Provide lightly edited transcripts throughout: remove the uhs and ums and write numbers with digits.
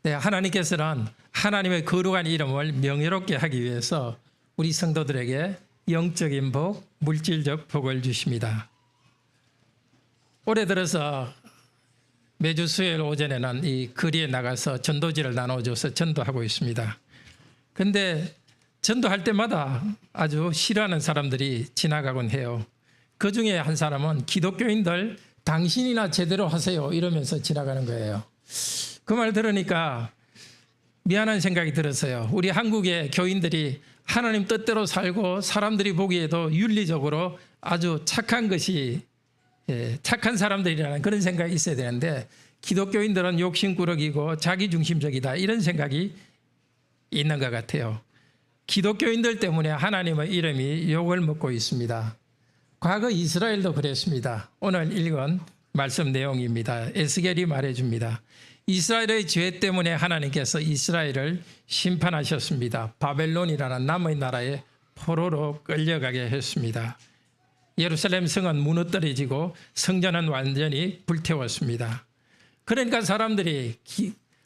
네, 하나님께서는 하나님의 거룩한 이름을 명예롭게 하기 위해서 우리 성도들에게 영적인 복, 물질적 복을 주십니다. 올해 들어서 매주 수요일 오전에는 이 거리에 나가서 전도지를 나눠줘서 전도하고 있습니다. 그런데 전도할 때마다 아주 싫어하는 사람들이 지나가곤 해요. 그 중에 한 사람은 기독교인들 당신이나 제대로 하세요 이러면서 지나가는 거예요. 그 말 들으니까 미안한 생각이 들었어요. 우리 한국의 교인들이 하나님 뜻대로 살고 사람들이 보기에도 윤리적으로 아주 착한 사람들이라는 그런 생각이 있어야 되는데 기독교인들은 욕심꾸러기고 자기중심적이다 이런 생각이 있는 것 같아요. 기독교인들 때문에 하나님의 이름이 욕을 먹고 있습니다. 과거 이스라엘도 그랬습니다. 오늘 읽은 말씀 내용입니다. 에스겔이 말해줍니다. 이스라엘의 죄 때문에 하나님께서 이스라엘을 심판하셨습니다. 바벨론이라는 남의 나라에 포로로 끌려가게 했습니다. 예루살렘 성은 무너뜨려지고 성전은 완전히 불태웠습니다. 그러니까 사람들이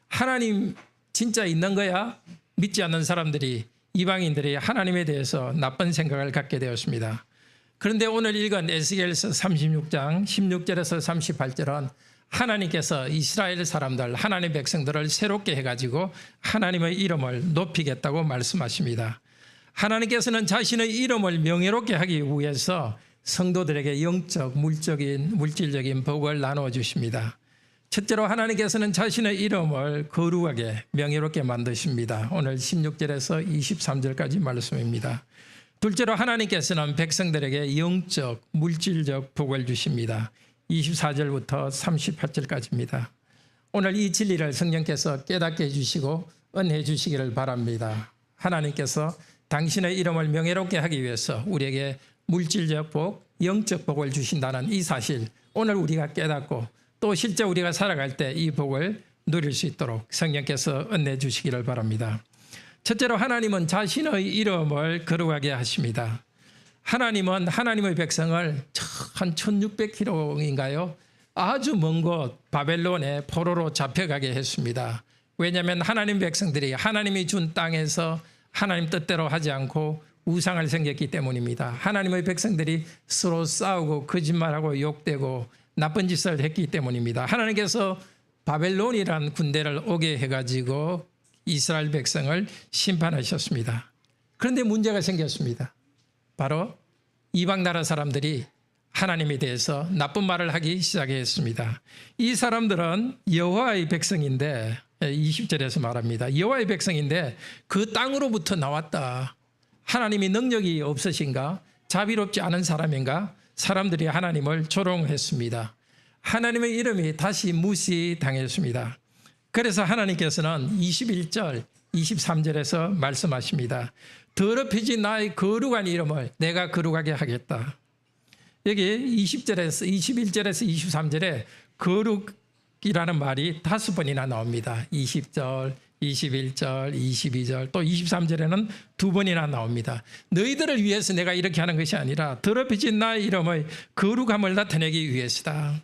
하나님 진짜 있는 거야? 믿지 않는 사람들이 이방인들이 하나님에 대해서 나쁜 생각을 갖게 되었습니다. 그런데 오늘 읽은 에스겔서 36장 16절에서 38절은 하나님께서 이스라엘 사람들, 하나님의 백성들을 새롭게 해가지고 하나님의 이름을 높이겠다고 말씀하십니다. 하나님께서는 자신의 이름을 명예롭게 하기 위해서 성도들에게 영적, 물질적인 복을 나누어 주십니다. 첫째로 하나님께서는 자신의 이름을 거룩하게 명예롭게 만드십니다. 오늘 16절에서 23절까지 말씀입니다. 둘째로 하나님께서는 백성들에게 영적, 물질적 복을 주십니다. 24절부터 38절까지입니다. 오늘 이 진리를 성령께서 깨닫게 해주시고 은혜해 주시기를 바랍니다. 하나님께서 당신의 이름을 명예롭게 하기 위해서 우리에게 물질적 복, 영적 복을 주신다는 이 사실 오늘 우리가 깨닫고 또 실제 우리가 살아갈 때 이 복을 누릴 수 있도록 성령께서 은혜해 주시기를 바랍니다. 첫째로 하나님은 자신의 이름을 거룩하게 하십니다. 하나님은 하나님의 백성을 한 1600km인가요? 아주 먼 곳 바벨론의 포로로 잡혀가게 했습니다. 왜냐하면 하나님 백성들이 하나님이 준 땅에서 하나님 뜻대로 하지 않고 우상을 섬겼기 때문입니다. 하나님의 백성들이 서로 싸우고 거짓말하고 욕되고 나쁜 짓을 했기 때문입니다. 하나님께서 바벨론이라는 군대를 오게 해가지고 이스라엘 백성을 심판하셨습니다. 그런데 문제가 생겼습니다. 바로 이방 나라 사람들이 하나님에 대해서 나쁜 말을 하기 시작했습니다. 이 사람들은 여호와의 백성인데 20절에서 말합니다. 여호와의 백성인데 그 땅으로부터 나왔다. 하나님이 능력이 없으신가? 자비롭지 않은 사람인가? 사람들이 하나님을 조롱했습니다. 하나님의 이름이 다시 무시당했습니다. 그래서 하나님께서는 21절, 23절에서 말씀하십니다. 더럽혀진 나의 거룩한 이름을 내가 거룩하게 하겠다. 여기 20절에서 21절에서 23절에 거룩이라는 말이 5번이나 나옵니다. 20절, 21절, 22절, 또 23절에는 2번이나 나옵니다. 너희들을 위해서 내가 이렇게 하는 것이 아니라 더럽혀진 나의 이름의 거룩함을 나타내기 위해서다.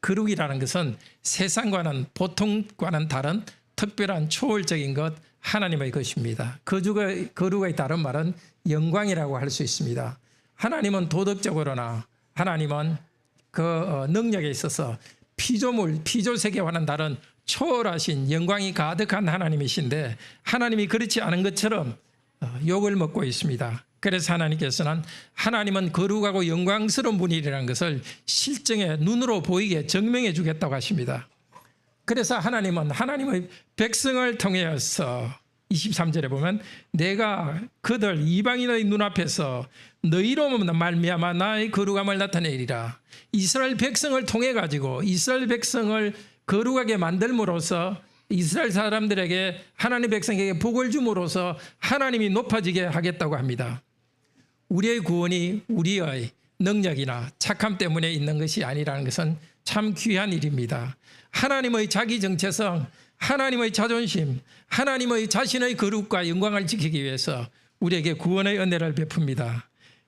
거룩이라는 것은 세상과는 보통과는 다른 특별한 초월적인 것 하나님의 것입니다. 거룩의 다른 말은 영광이라고 할 수 있습니다. 하나님은 도덕적으로나 하나님은 그 능력에 있어서 피조 세계와는 다른 초월하신 영광이 가득한 하나님이신데 하나님이 그렇지 않은 것처럼 욕을 먹고 있습니다. 그래서 하나님께서는 하나님은 거룩하고 영광스러운 분이라는 것을 실정에 눈으로 보이게 증명해 주겠다고 하십니다. 그래서 하나님은 하나님의 백성을 통해서 23절에 보면 내가 그들 이방인의 눈앞에서 너희로 말미암아 나의 거룩함을 나타내리라. 이스라엘 백성을 통해 가지고 이스라엘 백성을 거룩하게 만들므로써 이스라엘 사람들에게 하나님 백성에게 복을 줌으로써 하나님이 높아지게 하겠다고 합니다. 우리의 구원이 우리의 능력이나 착함 때문에 있는 것이 아니라는 것은 참 귀한 일입니다. 하나님의 자기 정체성, 하나님의 자존심, 하나님의 자신의 거룩과 영광을 지키기 위해서 우리에게 구원의 은혜를 베풉니다.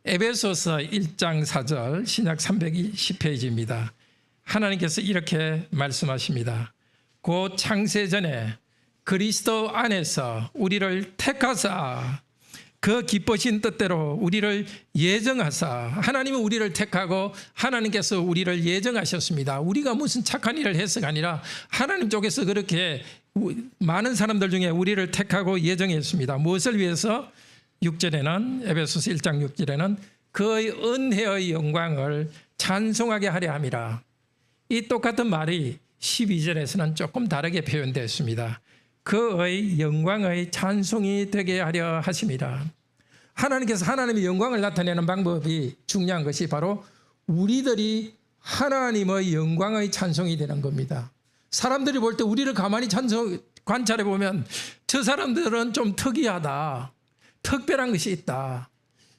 에베소서 1장 4절 신약 320페이지입니다. 하나님께서 이렇게 말씀하십니다. 곧 창세 전에 그리스도 안에서 우리를 택하사 그 기쁘신 뜻대로 우리를 예정하사, 하나님은 우리를 택하고 하나님께서 우리를 예정하셨습니다. 우리가 무슨 착한 일을 해서가 아니라 하나님 쪽에서 그렇게 많은 사람들 중에 우리를 택하고 예정했습니다. 무엇을 위해서? 6절에는, 에베소서 1장 6절에는 그의 은혜의 영광을 찬송하게 하려 함이라. 이 똑같은 말이 12절에서는 조금 다르게 표현되었습니다. 그의 영광의 찬송이 되게 하려 하심이라. 하나님께서 하나님의 영광을 나타내는 방법이 중요한 것이 바로 우리들이 하나님의 영광의 찬송이 되는 겁니다. 사람들이 볼 때 우리를 가만히 관찰해 보면 저 사람들은 좀 특이하다, 특별한 것이 있다,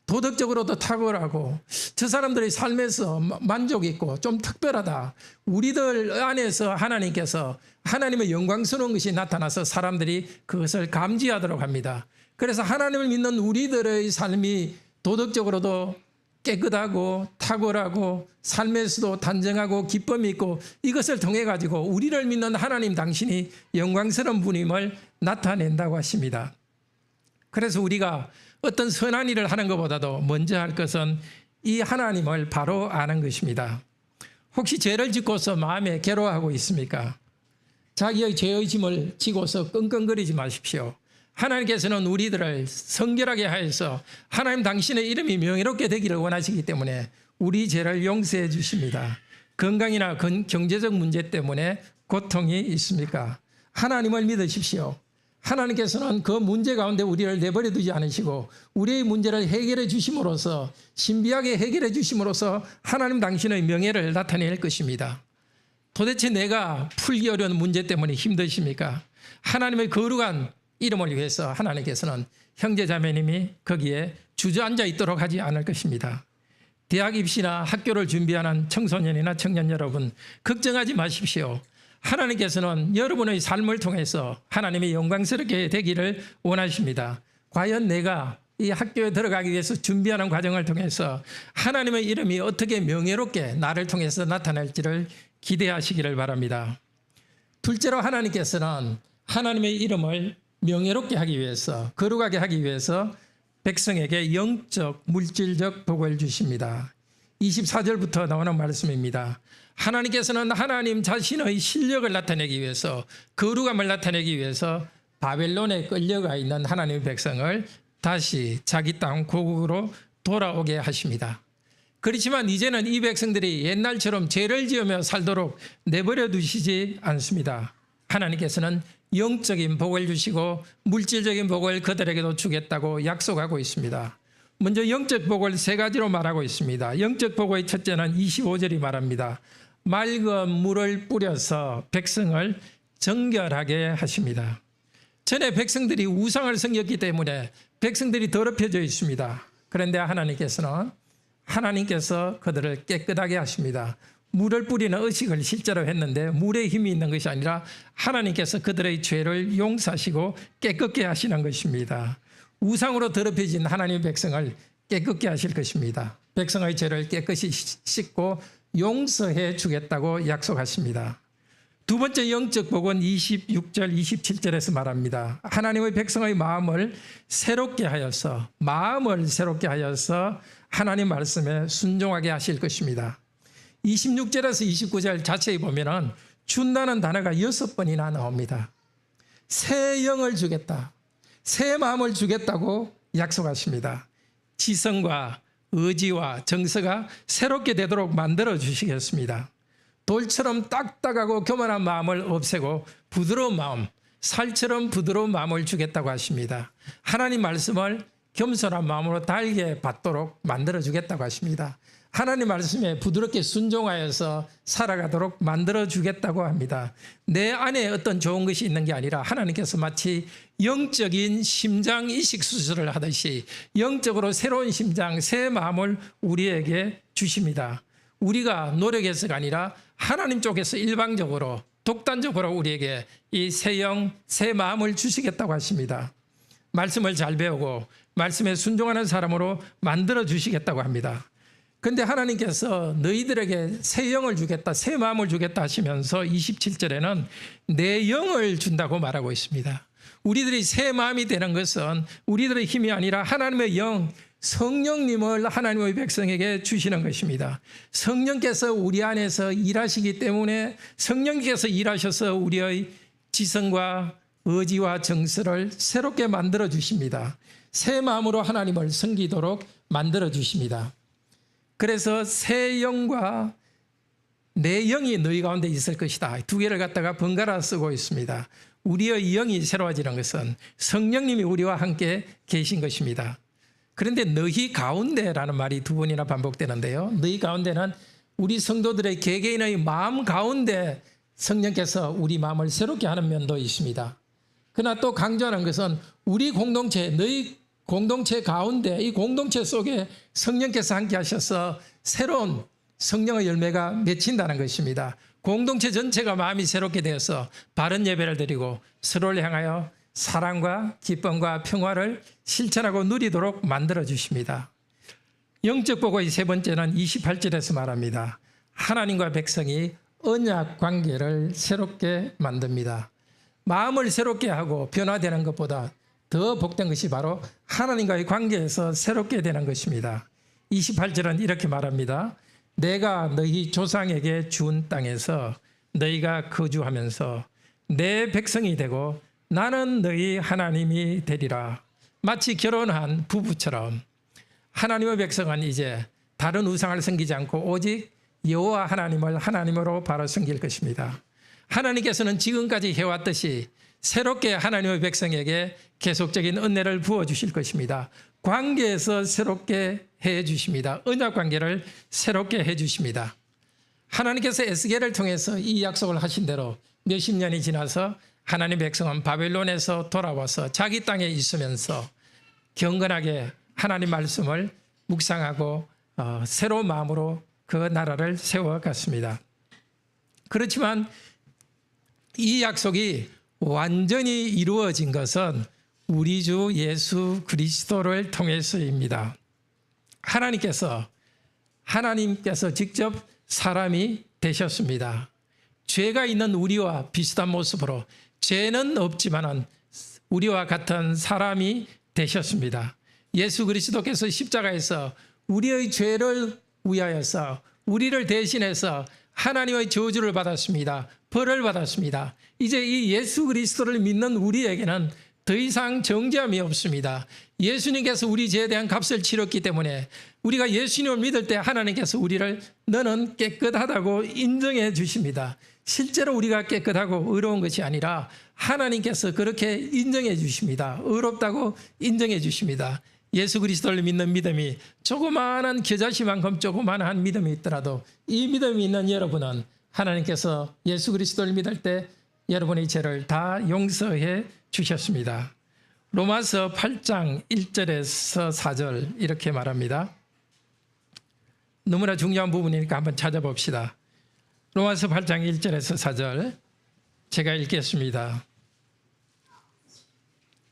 도덕적으로도 탁월하고 저 사람들의 삶에서 만족 있고 좀 특별하다. 우리들 안에서 하나님께서 하나님의 영광스러운 것이 나타나서 사람들이 그것을 감지하도록 합니다. 그래서 하나님을 믿는 우리들의 삶이 도덕적으로도 깨끗하고 탁월하고 삶에서도 단정하고 기쁨이 있고 이것을 통해 가지고 우리를 믿는 하나님 당신이 영광스러운 분임을 나타낸다고 하십니다. 그래서 우리가 어떤 선한 일을 하는 것보다도 먼저 할 것은 이 하나님을 바로 아는 것입니다. 혹시 죄를 짓고서 마음에 괴로워하고 있습니까? 자기의 죄의 짐을 지고서 끙끙거리지 마십시오. 하나님께서는 우리들을 성결하게 하여서 하나님 당신의 이름이 명예롭게 되기를 원하시기 때문에 우리 죄를 용서해 주십니다. 건강이나 경제적 문제 때문에 고통이 있습니까? 하나님을 믿으십시오. 하나님께서는 그 문제 가운데 우리를 내버려 두지 않으시고 우리의 문제를 해결해 주심으로써, 신비하게 해결해 주심으로써 하나님 당신의 명예를 나타낼 것입니다. 도대체 내가 풀기 어려운 문제 때문에 힘드십니까? 하나님의 거룩한 이름을 위해서 하나님께서는 형제자매님이 거기에 주저앉아 있도록 하지 않을 것입니다. 대학 입시나 학교를 준비하는 청소년이나 청년 여러분, 걱정하지 마십시오. 하나님께서는 여러분의 삶을 통해서 하나님의 영광스럽게 되기를 원하십니다. 과연 내가 이 학교에 들어가기 위해서 준비하는 과정을 통해서 하나님의 이름이 어떻게 명예롭게 나를 통해서 나타날지를 기대하시기를 바랍니다. 둘째로 하나님께서는 하나님의 이름을 명예롭게 하기 위해서, 거룩하게 하기 위해서 백성에게 영적, 물질적 복을 주십니다. 24절부터 나오는 말씀입니다. 하나님께서는 하나님 자신의 실력을 나타내기 위해서, 거룩함을 나타내기 위해서 바벨론에 끌려가 있는 하나님의 백성을 다시 자기 땅 고국으로 돌아오게 하십니다. 그렇지만 이제는 이 백성들이 옛날처럼 죄를 지으며 살도록 내버려 두시지 않습니다. 하나님께서는 영적인 복을 주시고 물질적인 복을 그들에게도 주겠다고 약속하고 있습니다. 먼저 영적 복을 세 가지로 말하고 있습니다. 영적 복의 첫째는 25절이 말합니다. 맑은 물을 뿌려서 백성을 정결하게 하십니다. 전에 백성들이 우상을 섬겼기 때문에 백성들이 더럽혀져 있습니다. 그런데 하나님께서 그들을 깨끗하게 하십니다. 물을 뿌리는 의식을 실제로 했는데 물에 힘이 있는 것이 아니라 하나님께서 그들의 죄를 용서하시고 깨끗게 하시는 것입니다. 우상으로 더럽혀진 하나님의 백성을 깨끗게 하실 것입니다. 백성의 죄를 깨끗이 씻고 용서해 주겠다고 약속하십니다. 두 번째 영적 복은 26절, 27절에서 말합니다. 하나님의 백성의 마음을 새롭게 하여서 하나님 말씀에 순종하게 하실 것입니다. 26절에서 29절 자세히 보면은 준다는 단어가 6번이나 나옵니다. 새 영을 주겠다, 새 마음을 주겠다고 약속하십니다. 지성과 의지와 정서가 새롭게 되도록 만들어 주시겠습니다. 돌처럼 딱딱하고 교만한 마음을 없애고 부드러운 마음, 살처럼 부드러운 마음을 주겠다고 하십니다. 하나님 말씀을 겸손한 마음으로 달게 받도록 만들어 주겠다고 하십니다. 하나님 말씀에 부드럽게 순종하여서 살아가도록 만들어 주겠다고 합니다. 내 안에 어떤 좋은 것이 있는 게 아니라 하나님께서 마치 영적인 심장 이식 수술을 하듯이 영적으로 새로운 심장, 새 마음을 우리에게 주십니다. 우리가 노력해서가 아니라 하나님 쪽에서 일방적으로 독단적으로 우리에게 이 새 영, 새 마음을 주시겠다고 하십니다. 말씀을 잘 배우고 말씀에 순종하는 사람으로 만들어 주시겠다고 합니다. 그런데 하나님께서 너희들에게 새 영을 주겠다, 새 마음을 주겠다 하시면서 27절에는 내 영을 준다고 말하고 있습니다. 우리들이 새 마음이 되는 것은 우리들의 힘이 아니라 하나님의 영, 성령님을 하나님의 백성에게 주시는 것입니다. 성령께서 우리 안에서 일하시기 때문에 성령께서 일하셔서 우리의 지성과 의지와 정서를 새롭게 만들어 주십니다. 새 마음으로 하나님을 섬기도록 만들어 주십니다. 그래서 새 영과 내 영이 너희 가운데 있을 것이다. 두 개를 갖다가 번갈아 쓰고 있습니다. 우리의 영이 새로워지는 것은 성령님이 우리와 함께 계신 것입니다. 그런데 너희 가운데라는 말이 두 번이나 반복되는데요. 너희 가운데는 우리 성도들의 개개인의 마음 가운데 성령께서 우리 마음을 새롭게 하는 면도 있습니다. 그러나 또 강조하는 것은 우리 공동체, 너희 공동체 가운데 이 공동체 속에 성령께서 함께 하셔서 새로운 성령의 열매가 맺힌다는 것입니다. 공동체 전체가 마음이 새롭게 되어서 바른 예배를 드리고 서로를 향하여 사랑과 기쁨과 평화를 실천하고 누리도록 만들어 주십니다. 영적 보고의 세 번째는 28절에서 말합니다. 하나님과 백성이 언약 관계를 새롭게 만듭니다. 마음을 새롭게 하고 변화되는 것보다 더 복된 것이 바로 하나님과의 관계에서 새롭게 되는 것입니다. 28절은 이렇게 말합니다. 내가 너희 조상에게 준 땅에서 너희가 거주하면서 내 백성이 되고 나는 너희 하나님이 되리라. 마치 결혼한 부부처럼 하나님의 백성은 이제 다른 우상을 섬기지 않고 오직 여호와 하나님을 하나님으로 바로 섬길 것입니다. 하나님께서는 지금까지 해왔듯이 새롭게 하나님의 백성에게 계속적인 은혜를 부어주실 것입니다. 관계에서 새롭게 해주십니다. 언약 관계를 새롭게 해주십니다. 하나님께서 에스겔을 통해서 이 약속을 하신 대로 몇십 년이 지나서 하나님 백성은 바벨론에서 돌아와서 자기 땅에 있으면서 경건하게 하나님 말씀을 묵상하고 새로운 마음으로 그 나라를 세워갔습니다. 그렇지만 이 약속이 완전히 이루어진 것은 우리 주 예수 그리스도를 통해서입니다. 하나님께서 직접 사람이 되셨습니다. 죄가 있는 우리와 비슷한 모습으로 죄는 없지만 우리와 같은 사람이 되셨습니다. 예수 그리스도께서 십자가에서 우리의 죄를 위하여서 우리를 대신해서 하나님의 저주를 받았습니다. 벌을 받았습니다. 이제 이 예수 그리스도를 믿는 우리에게는 더 이상 정죄함이 없습니다. 예수님께서 우리 죄에 대한 값을 치렀기 때문에 우리가 예수님을 믿을 때 하나님께서 우리를 너는 깨끗하다고 인정해 주십니다. 실제로 우리가 깨끗하고 의로운 것이 아니라 하나님께서 그렇게 인정해 주십니다. 의롭다고 인정해 주십니다. 예수 그리스도를 믿는 믿음이 조그마한 겨자씨만큼 조그마한 믿음이 있더라도 이 믿음이 있는 여러분은 하나님께서 예수 그리스도를 믿을 때 여러분의 죄를 다 용서해 주셨습니다. 로마서 8장 1절에서 4절 이렇게 말합니다. 너무나 중요한 부분이니까 한번 찾아봅시다. 로마서 8장 1절에서 4절 제가 읽겠습니다.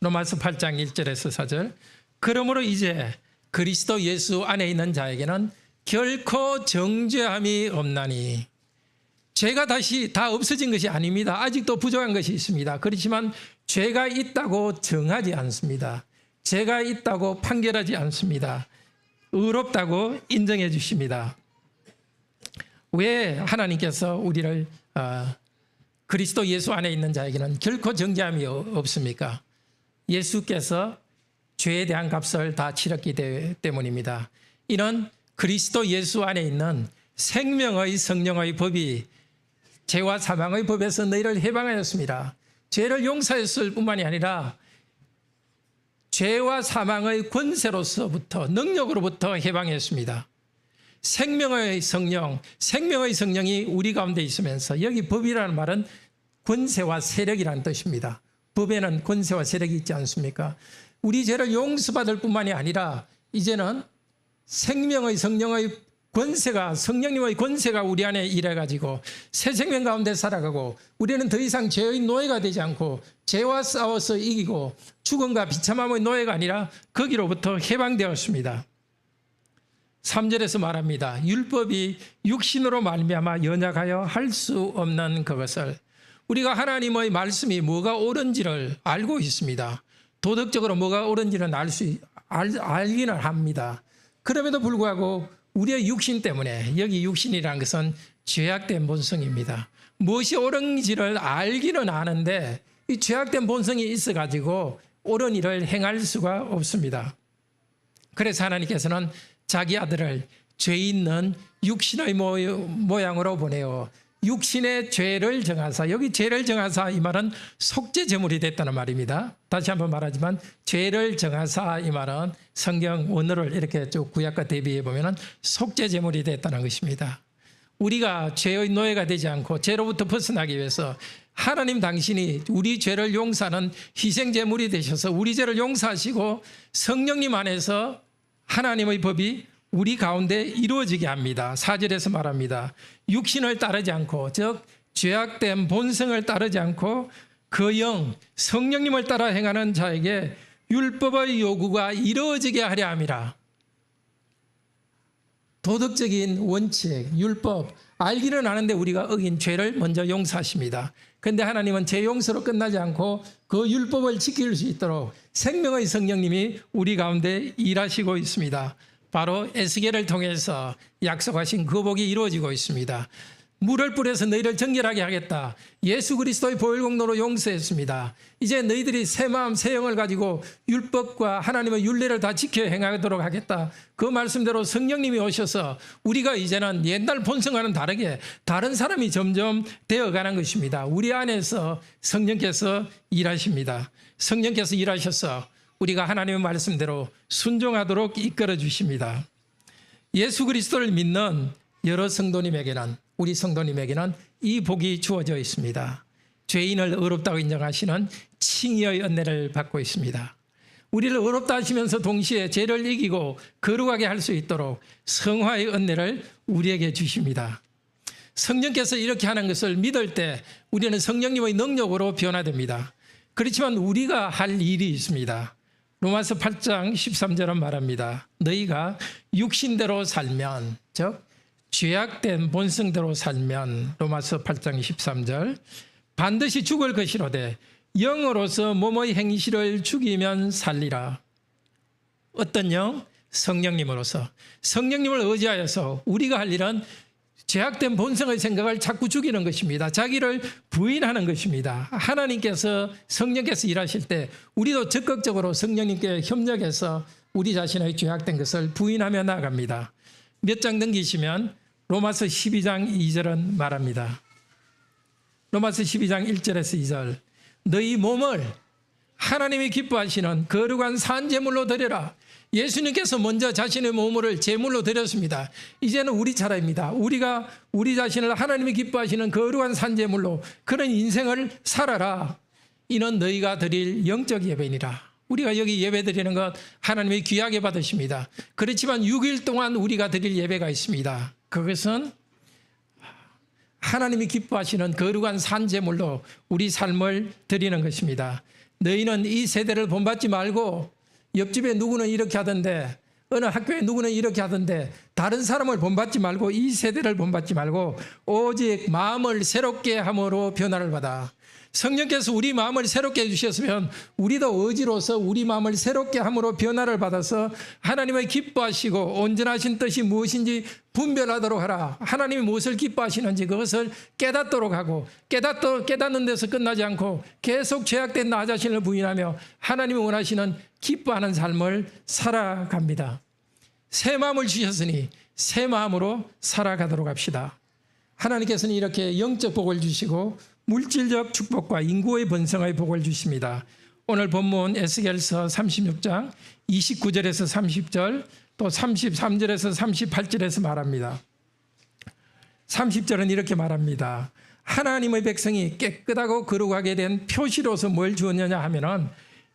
로마서 8장 1절에서 4절 그러므로 이제 그리스도 예수 안에 있는 자에게는 결코 정죄함이 없나니 죄가 다시 다 없어진 것이 아닙니다. 아직도 부족한 것이 있습니다. 그렇지만 죄가 있다고 정하지 않습니다. 죄가 있다고 판결하지 않습니다. 의롭다고 인정해 주십니다. 왜 하나님께서 우리를 그리스도 예수 안에 있는 자에게는 결코 정죄함이 없습니까? 예수께서 죄에 대한 값을 다 치렀기 때문입니다. 이는 그리스도 예수 안에 있는 생명의 성령의 법이 죄와 사망의 법에서 너희를 해방하였습니다. 죄를 용서했을 뿐만이 아니라 죄와 사망의 권세로서부터 능력으로부터 해방했습니다. 생명의 성령이 우리 가운데 있으면서 여기 법이라는 말은 권세와 세력이라는 뜻입니다. 법에는 권세와 세력이 있지 않습니까? 우리 죄를 용서받을 뿐만이 아니라 이제는 생명의 성령의 권세가 성령님의 권세가 우리 안에 일해가지고 새 생명 가운데 살아가고 우리는 더 이상 죄의 노예가 되지 않고 죄와 싸워서 이기고 죽음과 비참함의 노예가 아니라 거기로부터 해방되었습니다. 3절에서 말합니다. 율법이 육신으로 말미암아 연약하여 할 수 없는 그것을. 우리가 하나님의 말씀이 뭐가 옳은지를 알고 있습니다. 도덕적으로 뭐가 옳은지는 알기는 합니다. 그럼에도 불구하고 우리의 육신 때문에, 여기 육신이라는 것은 죄악된 본성입니다. 무엇이 옳은지를 알기는 아는데 이 죄악된 본성이 있어가지고 옳은 일을 행할 수가 없습니다. 그래서 하나님께서는 자기 아들을 죄 있는 육신의 모양으로 보내어 육신의 죄를 정하사, 여기 죄를 정하사 이 말은 속죄 제물이 됐다는 말입니다. 다시 한번 말하지만 죄를 정하사 이 말은 성경 원어를 이렇게 쭉 구약과 대비해 보면 속죄 제물이 됐다는 것입니다. 우리가 죄의 노예가 되지 않고 죄로부터 벗어나기 위해서 하나님 당신이 우리 죄를 용서하는 희생제물이 되셔서 우리 죄를 용서하시고 성령님 안에서 하나님의 법이 우리 가운데 이루어지게 합니다. 4절에서 말합니다. 육신을 따르지 않고, 즉 죄악된 본성을 따르지 않고 그 영 성령님을 따라 행하는 자에게 율법의 요구가 이루어지게 하려 함이라. 도덕적인 원칙, 율법 알기는 아는데 우리가 어긴 죄를 먼저 용서하십니다. 그런데 하나님은 죄 용서로 끝나지 않고 그 율법을 지킬 수 있도록 생명의 성령님이 우리 가운데 일하시고 있습니다. 바로 에스겔을 통해서 약속하신 그 복이 이루어지고 있습니다. 물을 뿌려서 너희를 정결하게 하겠다. 예수 그리스도의 보혈공로로 용서했습니다. 이제 너희들이 새 마음 새 영을 가지고 율법과 하나님의 율례를 다 지켜 행하도록 하겠다. 그 말씀대로 성령님이 오셔서 우리가 이제는 옛날 본성과는 다르게 다른 사람이 점점 되어가는 것입니다. 우리 안에서 성령께서 일하십니다. 성령께서 일하셔서 우리가 하나님의 말씀대로 순종하도록 이끌어 주십니다. 예수 그리스도를 믿는 여러 성도님에게는, 우리 성도님에게는 이 복이 주어져 있습니다. 죄인을 의롭다고 인정하시는 칭의의 은혜를 받고 있습니다. 우리를 의롭다 하시면서 동시에 죄를 이기고 거룩하게 할 수 있도록 성화의 은혜를 우리에게 주십니다. 성령께서 이렇게 하는 것을 믿을 때 우리는 성령님의 능력으로 변화됩니다. 그렇지만 우리가 할 일이 있습니다. 로마서 8장 13절은 말합니다. 너희가 육신대로 살면, 즉 죄악된 본성대로 살면, 로마서 8장 13절, 반드시 죽을 것이로되 영으로서 몸의 행실을 죽이면 살리라. 어떤 영? 성령님으로서. 성령님을 의지하여서 우리가 할 일은 죄악된 본성의 생각을 자꾸 죽이는 것입니다. 자기를 부인하는 것입니다. 하나님께서, 성령께서 일하실 때 우리도 적극적으로 성령님께 협력해서 우리 자신의 죄악된 것을 부인하며 나아갑니다. 몇 장 넘기시면 로마서 12장 2절은 말합니다. 로마서 12장 1절에서 2절, 너희 몸을 하나님이 기뻐하시는 거룩한 산제물로 드려라. 예수님께서 먼저 자신의 몸을 제물로 드렸습니다. 이제는 우리 차례입니다. 우리가 우리 자신을 하나님이 기뻐하시는 거룩한 산제물로 그런 인생을 살아라. 이는 너희가 드릴 영적 예배니라. 우리가 여기 예배 드리는 것 하나님이 귀하게 받으십니다. 그렇지만 6일 동안 우리가 드릴 예배가 있습니다. 그것은 하나님이 기뻐하시는 거룩한 산제물로 우리 삶을 드리는 것입니다. 너희는 이 세대를 본받지 말고, 옆집에 누구는 이렇게 하던데, 어느 학교에 누구는 이렇게 하던데, 다른 사람을 본받지 말고, 이 세대를 본받지 말고 오직 마음을 새롭게 함으로 변화를 받아. 성령께서 우리 마음을 새롭게 해주셨으면 우리도 의지로서 우리 마음을 새롭게 함으로 변화를 받아서 하나님의 기뻐하시고 온전하신 뜻이 무엇인지 분별하도록 하라. 하나님이 무엇을 기뻐하시는지 그것을 깨닫도록 하고, 깨닫는 데서 끝나지 않고 계속 죄악된 나 자신을 부인하며 하나님이 원하시는 기뻐하는 삶을 살아갑니다. 새 마음을 주셨으니 새 마음으로 살아가도록 합시다. 하나님께서는 이렇게 영적 복을 주시고 물질적 축복과 인구의 번성의 복을 주십니다. 오늘 본문 에스겔서 36장 29절에서 30절, 또 33절에서 38절에서 말합니다. 30절은 이렇게 말합니다. 하나님의 백성이 깨끗하고 거룩하게 된 표시로서 뭘 주었느냐 하면은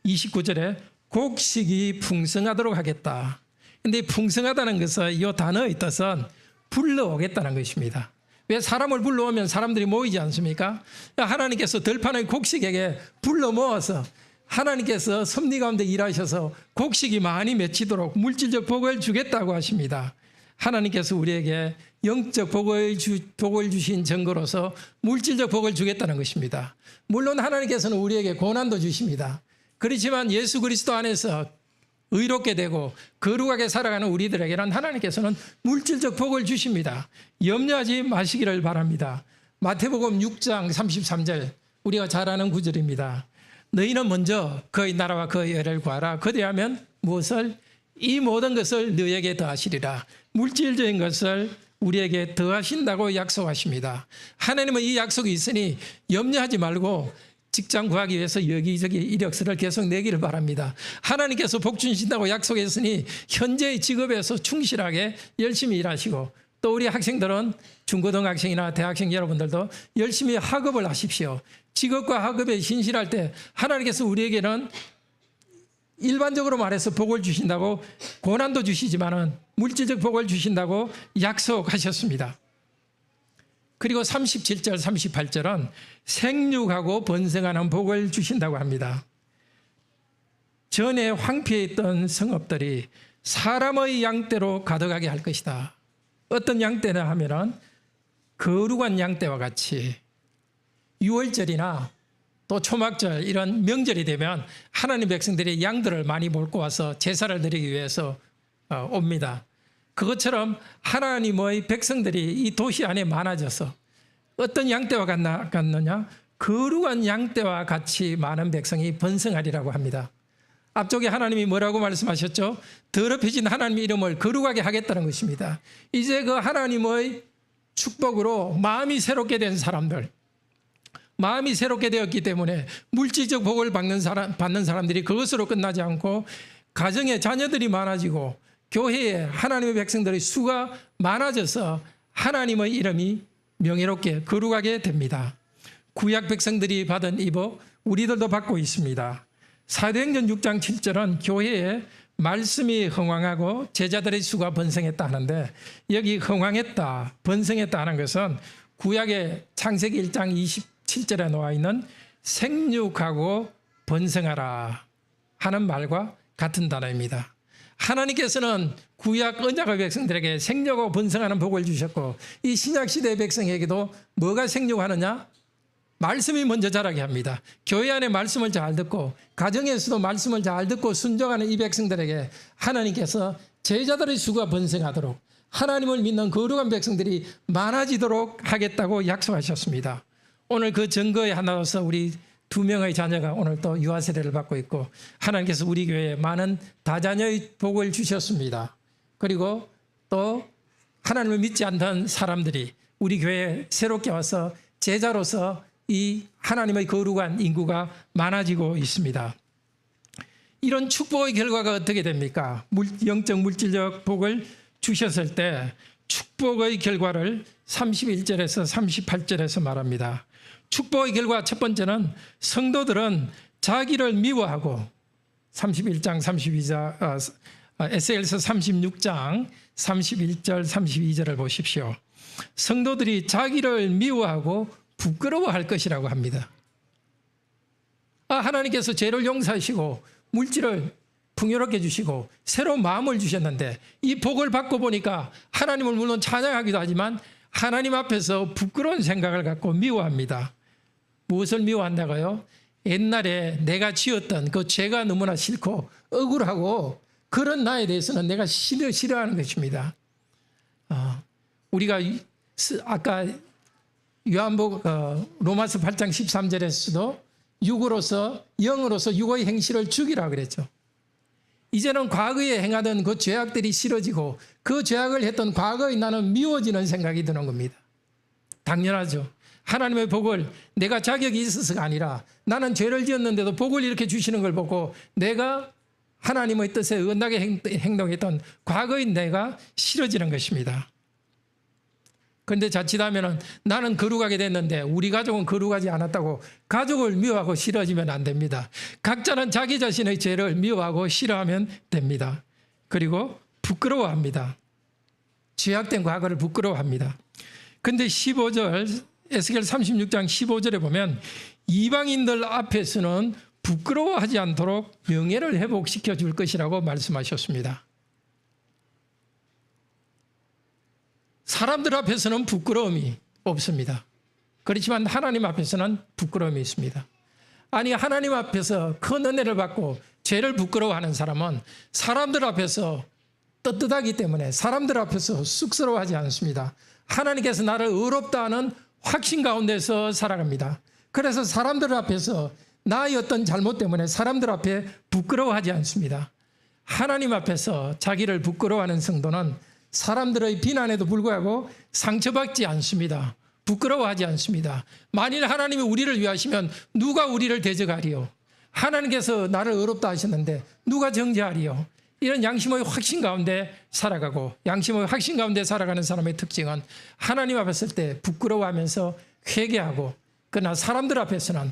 29절에 곡식이 풍성하도록 하겠다. 근데 풍성하다는 것은 이 단어의 뜻은 불러오겠다는 것입니다. 왜 사람을 불러오면 사람들이 모이지 않습니까? 하나님께서 들판의 곡식에게 불러 모아서 하나님께서 섭리 가운데 일하셔서 곡식이 많이 맺히도록 물질적 복을 주겠다고 하십니다. 하나님께서 우리에게 영적 복을 주신 증거로서 물질적 복을 주겠다는 것입니다. 물론 하나님께서는 우리에게 고난도 주십니다. 그렇지만 예수 그리스도 안에서 의롭게 되고 거룩하게 살아가는 우리들에게는 하나님께서는 물질적 복을 주십니다. 염려하지 마시기를 바랍니다. 마태복음 6장 33절, 우리가 잘 아는 구절입니다. 너희는 먼저 그의 나라와 그의 의를 구하라. 그리하면 무엇을? 이 모든 것을 너희에게 더하시리라. 물질적인 것을 우리에게 더하신다고 약속하십니다. 하나님은 이 약속이 있으니 염려하지 말고 직장 구하기 위해서 여기저기 이력서를 계속 내기를 바랍니다. 하나님께서 복 주신다고 약속했으니 현재의 직업에서 충실하게 열심히 일하시고, 또 우리 학생들은 중고등학생이나 대학생 여러분들도 열심히 학업을 하십시오. 직업과 학업에 신실할 때 하나님께서 우리에게는 일반적으로 말해서 복을 주신다고, 고난도 주시지만은 물질적 복을 주신다고 약속하셨습니다. 그리고 37절 38절은 생육하고 번성하는 복을 주신다고 합니다. 전에 황폐했던 성읍들이 사람의 양떼로 가득하게 할 것이다. 어떤 양떼냐 하면은 거룩한 양떼와 같이 6월절이나 또 초막절 이런 명절이 되면 하나님 백성들이 양들을 많이 몰고 와서 제사를 드리기 위해서 옵니다. 그것처럼 하나님의 백성들이 이 도시 안에 많아져서 어떤 양떼와 같느냐? 거룩한 양떼와 같이 많은 백성이 번성하리라고 합니다. 앞쪽에 하나님이 뭐라고 말씀하셨죠? 더럽혀진 하나님의 이름을 거룩하게 하겠다는 것입니다. 이제 그 하나님의 축복으로 마음이 새롭게 된 사람들, 마음이 새롭게 되었기 때문에 물질적 복을 받는 사람들이 그것으로 끝나지 않고 가정에 자녀들이 많아지고 교회에 하나님의 백성들의 수가 많아져서 하나님의 이름이 명예롭게 거룩하게 됩니다. 구약 백성들이 받은 이 복 우리들도 받고 있습니다. 사도행전 6장 7절은 교회에 말씀이 흥왕하고 제자들의 수가 번성했다 하는데, 여기 흥왕했다, 번성했다 하는 것은 구약의 창세기 1장 27절에 나와 있는 생육하고 번성하라 하는 말과 같은 단어입니다. 하나님께서는 구약 언약의 백성들에게 생육하고 번성하는 복을 주셨고, 이 신약시대의 백성에게도 뭐가 생육하느냐? 말씀이 먼저 자라게 합니다. 교회 안에 말씀을 잘 듣고 가정에서도 말씀을 잘 듣고 순종하는 이 백성들에게 하나님께서 제자들의 수가 번성하도록, 하나님을 믿는 거룩한 백성들이 많아지도록 하겠다고 약속하셨습니다. 오늘 그 증거의 하나로서 우리 2명의 자녀가 오늘 또 유아 세례를 받고 있고, 하나님께서 우리 교회에 많은 다자녀의 복을 주셨습니다. 그리고 또 하나님을 믿지 않던 사람들이 우리 교회에 새롭게 와서 제자로서 이 하나님의 거룩한 인구가 많아지고 있습니다. 이런 축복의 결과가 어떻게 됩니까? 영적 물질적 복을 주셨을 때 축복의 결과를 31절에서 38절에서 말합니다. 축복의 결과 첫 번째는 성도들은 자기를 미워하고, 31장 32절, 에스겔서 36장 31절 32절을 보십시오. 성도들이 자기를 미워하고 부끄러워할 것이라고 합니다. 하나님께서 죄를 용서하시고 물질을 풍요롭게 주시고 새로운 마음을 주셨는데, 이 복을 받고 보니까 하나님을 물론 찬양하기도 하지만 하나님 앞에서 부끄러운 생각을 갖고 미워합니다. 무엇을 미워한다고요? 옛날에 내가 지었던 그 죄가 너무나 싫고 억울하고 그런 나에 대해서는 내가 싫어하는 것입니다. 우리가 아까 요한복음 로마서 8장 13절에서도 육으로서 영으로서 육의 행실을 죽이라 그랬죠. 이제는 과거에 행하던 그 죄악들이 싫어지고 그 죄악을 했던 과거의 나는 미워지는 생각이 드는 겁니다. 당연하죠. 하나님의 복을 내가 자격이 있어서가 아니라 나는 죄를 지었는데도 복을 이렇게 주시는 걸 보고 내가 하나님의 뜻에 언하게 행동했던 과거의 내가 싫어지는 것입니다. 그런데 자칫하면 나는 거룩하게 됐는데 우리 가족은 거룩하지 않았다고 가족을 미워하고 싫어지면 안 됩니다. 각자는 자기 자신의 죄를 미워하고 싫어하면 됩니다. 그리고 부끄러워합니다. 죄악된 과거를 부끄러워합니다. 그런데 15절 에스겔 36장 15절에 보면 이방인들 앞에서는 부끄러워하지 않도록 명예를 회복시켜 줄 것이라고 말씀하셨습니다. 사람들 앞에서는 부끄러움이 없습니다. 그렇지만 하나님 앞에서는 부끄러움이 있습니다. 아니, 하나님 앞에서 큰 은혜를 받고 죄를 부끄러워하는 사람은 사람들 앞에서 떳떳하기 때문에 사람들 앞에서 쑥스러워하지 않습니다. 하나님께서 나를 의롭다 하는 확신 가운데서 살아갑니다. 그래서 사람들 앞에서 나의 어떤 잘못 때문에 사람들 앞에 부끄러워하지 않습니다. 하나님 앞에서 자기를 부끄러워하는 성도는 사람들의 비난에도 불구하고 상처받지 않습니다. 부끄러워하지 않습니다. 만일 하나님이 우리를 위하시면 누가 우리를 대적하리요? 하나님께서 나를 의롭다 하셨는데 누가 정죄하리요? 이런 양심의 확신 가운데 살아가고, 양심의 확신 가운데 살아가는 사람의 특징은 하나님 앞에 설 때 부끄러워하면서 회개하고, 그러나 사람들 앞에서는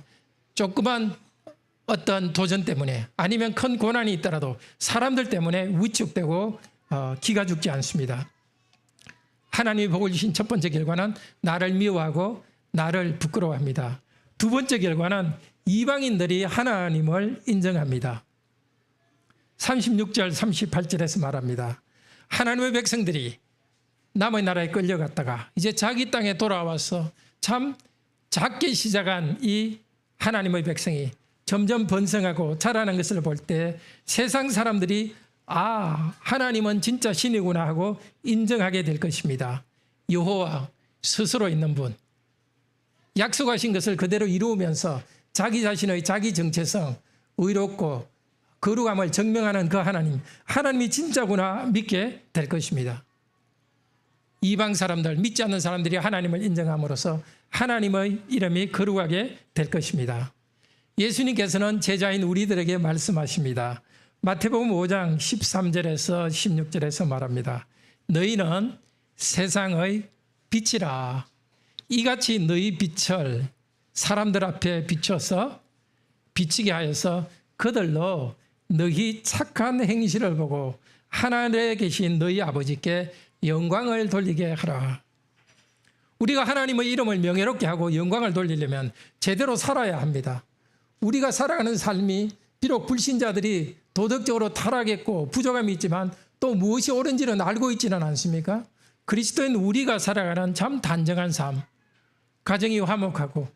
조그만 어떤 도전 때문에 아니면 큰 고난이 있더라도 사람들 때문에 위축되고 기가 죽지 않습니다. 하나님이 복을 주신 첫 번째 결과는 나를 미워하고 나를 부끄러워합니다. 두 번째 결과는 이방인들이 하나님을 인정합니다. 36절 38절에서 말합니다. 하나님의 백성들이 남의 나라에 끌려갔다가 이제 자기 땅에 돌아와서 참 작게 시작한 이 하나님의 백성이 점점 번성하고 자라는 것을 볼 때 세상 사람들이 하나님은 진짜 신이구나 하고 인정하게 될 것입니다. 여호와 스스로 있는 분, 약속하신 것을 그대로 이루면서 자기 자신의 자기 정체성, 의롭고 거룩함을 증명하는 그 하나님이 진짜구나 믿게 될 것입니다. 이방 사람들, 믿지 않는 사람들이 하나님을 인정함으로써 하나님의 이름이 거룩하게 될 것입니다. 예수님께서는 제자인 우리들에게 말씀하십니다. 마태복음 5장 13절에서 16절에서 말합니다. 너희는 세상의 빛이라. 이같이 너희 빛을 사람들 앞에 비춰서 비치게 하여서 그들로 너희 착한 행실을 보고 하늘에 계신 너희 아버지께 영광을 돌리게 하라. 우리가 하나님의 이름을 명예롭게 하고 영광을 돌리려면 제대로 살아야 합니다. 우리가 살아가는 삶이 비록 불신자들이 도덕적으로 타락했고 부족함이 있지만 또 무엇이 옳은지는 알고 있지는 않습니까? 그리스도인 우리가 살아가는 참 단정한 삶, 가정이 화목하고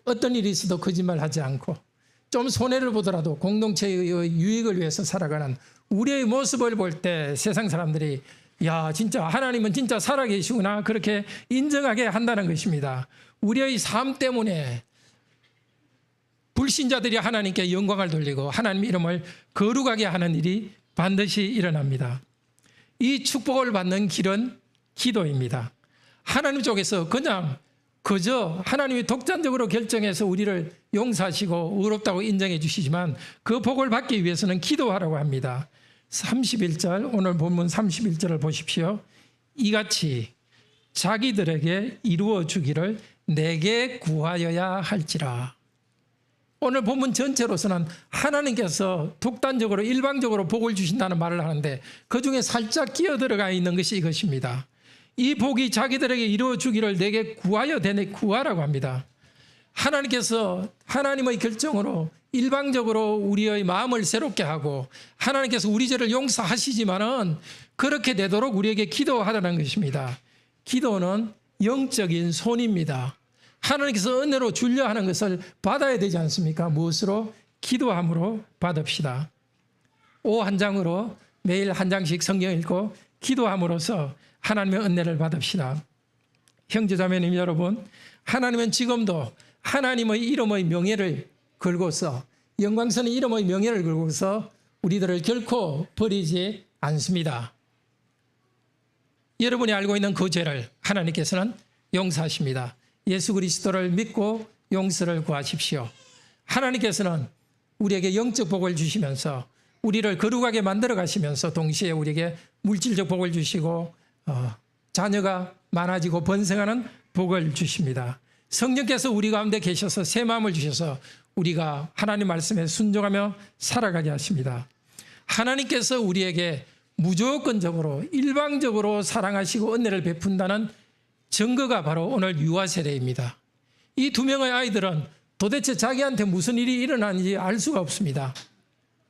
어떤 일이 있어도 거짓말하지 않고 좀 손해를 보더라도 공동체의 유익을 위해서 살아가는 우리의 모습을 볼 때 세상 사람들이 야, 진짜 하나님은 진짜 살아계시구나 그렇게 인정하게 한다는 것입니다. 우리의 삶 때문에 불신자들이 하나님께 영광을 돌리고 하나님 이름을 거룩하게 하는 일이 반드시 일어납니다. 이 축복을 받는 길은 기도입니다. 하나님 쪽에서 그저 하나님이 독단적으로 결정해서 우리를 용서하시고 의롭다고 인정해 주시지만 그 복을 받기 위해서는 기도하라고 합니다. 31절, 오늘 본문 31절을 보십시오. 이같이 자기들에게 이루어 주기를 내게 구하여야 할지라. 오늘 본문 전체로서는 하나님께서 독단적으로 일방적으로 복을 주신다는 말을 하는데 그중에 살짝 끼어들어가 있는 것이 이것입니다. 이 복이 자기들에게 이루어 주기를 내게 구하라고 합니다. 하나님께서 하나님의 결정으로 일방적으로 우리의 마음을 새롭게 하고 하나님께서 우리 죄를 용서하시지만은 그렇게 되도록 우리에게 기도하라는 것입니다. 기도는 영적인 손입니다. 하나님께서 은혜로 주려 하는 것을 받아야 되지 않습니까? 무엇으로? 기도함으로 받읍시다. 오 한 장으로 매일 한 장씩 성경 읽고 기도함으로써 하나님의 은혜를 받읍시다. 형제자매님 여러분, 하나님은 지금도 하나님의 이름의 명예를 걸고서 영광스러운 이름의 명예를 걸고서 우리들을 결코 버리지 않습니다. 여러분이 알고 있는 그 죄를 하나님께서는 용서하십니다. 예수 그리스도를 믿고 용서를 구하십시오. 하나님께서는 우리에게 영적 복을 주시면서 우리를 거룩하게 만들어 가시면서 동시에 우리에게 물질적 복을 주시고 자녀가 많아지고 번성하는 복을 주십니다. 성령께서 우리 가운데 계셔서 새 마음을 주셔서 우리가 하나님 말씀에 순종하며 살아가게 하십니다. 하나님께서 우리에게 무조건적으로 일방적으로 사랑하시고 은혜를 베푼다는 증거가 바로 오늘 유아 세례입니다. 이 두 명의 아이들은 도대체 자기한테 무슨 일이 일어나는지 알 수가 없습니다.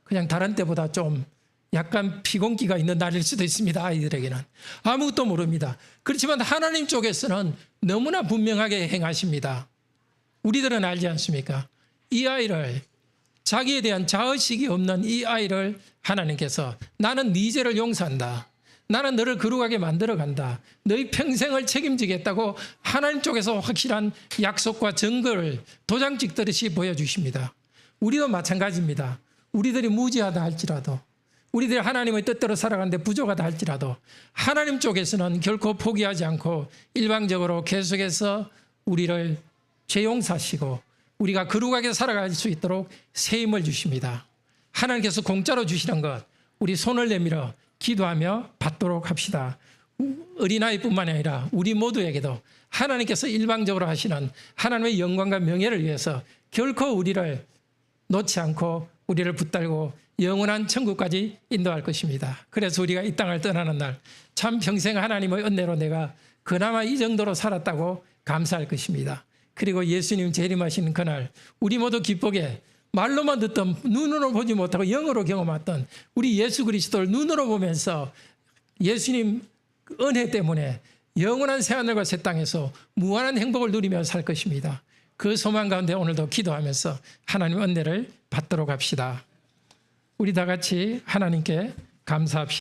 그냥 다른 때보다 좀 약간 피곤기가 있는 날일 수도 있습니다. 아이들에게는 아무것도 모릅니다. 그렇지만 하나님 쪽에서는 너무나 분명하게 행하십니다. 우리들은 알지 않습니까? 이 아이를, 자기에 대한 자의식이 없는 이 아이를 하나님께서 나는 네 죄를 용서한다, 나는 너를 거룩하게 만들어간다, 너희 평생을 책임지겠다고 하나님 쪽에서 확실한 약속과 증거를 도장 찍듯이 보여주십니다. 우리도 마찬가지입니다. 우리들이 무지하다 할지라도, 우리들이 하나님의 뜻대로 살아가는데 부족하다 할지라도 하나님 쪽에서는 결코 포기하지 않고 일방적으로 계속해서 우리를 죄 용서하시고 우리가 거룩하게 살아갈 수 있도록 새 힘을 주십니다. 하나님께서 공짜로 주시는 것, 우리 손을 내밀어 기도하며 받도록 합시다. 어린아이뿐만 아니라 우리 모두에게도 하나님께서 일방적으로 하시는 하나님의 영광과 명예를 위해서 결코 우리를 놓지 않고 우리를 붙들고 영원한 천국까지 인도할 것입니다. 그래서 우리가 이 땅을 떠나는 날 참 평생 하나님의 은혜로 내가 그나마 이 정도로 살았다고 감사할 것입니다. 그리고 예수님 재림하시는 그날 우리 모두 기쁘게 말로만 듣던, 눈으로 보지 못하고 영으로 경험했던 우리 예수 그리스도를 눈으로 보면서 예수님 은혜 때문에 영원한 새하늘과 새 땅에서 무한한 행복을 누리며 살 것입니다. 그 소망 가운데 오늘도 기도하면서 하나님 은혜를 받도록 합시다. 우리 다 같이 하나님께 감사합시다.